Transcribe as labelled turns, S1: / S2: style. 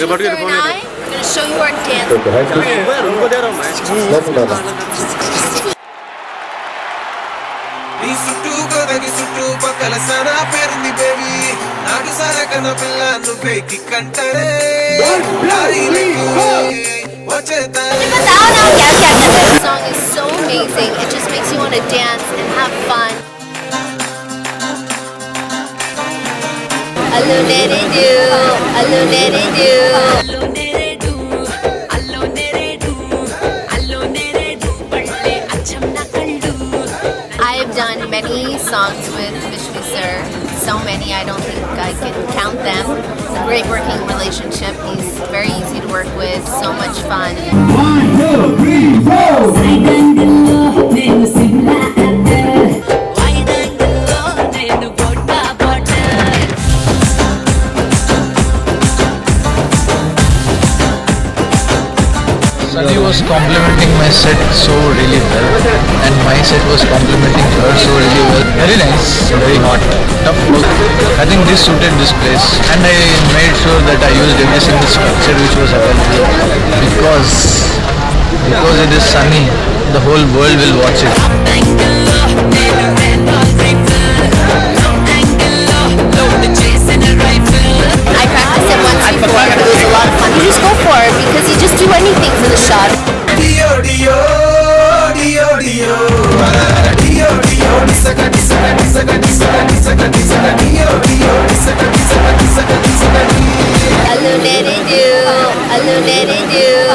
S1: Jennifer and I are going to show you our dance.
S2: నీ చుట్టూ గోదగి చుట్టూ పక్కల సనా పేరుంది బేబీ నాడు సరకన పిల్ల నువ్వే కిక్కంటరే
S1: This song is so amazing. It just makes you want to dance and have fun. Allo nere do, allo nere do, allo nere do, allo nere do, allo nere do, palle acham na kallu. I have done many songs with Vishnu sir. So many, I don't think I can count them. It's a great working relationship. He's very easy to work with, so much fun.
S3: 1, 2, 3, 4.
S4: Sunny was complimenting my set so really well, and my set was complimenting her so really well. Very nice, very hot, tough work. I think this suited this place, and I made sure that I used every single structure which was available because it is sunny. The whole world will watch it.
S1: I practiced it once before, but it was a lot of fun. You just go for it because you just do anything for the shot.
S2: Dio Dio Dio Dio Dio Dio disaka disaka disaka disaka disaka disaka Dio Dio disaka disaka disaka disaka
S1: Allo nere do, allo nere do.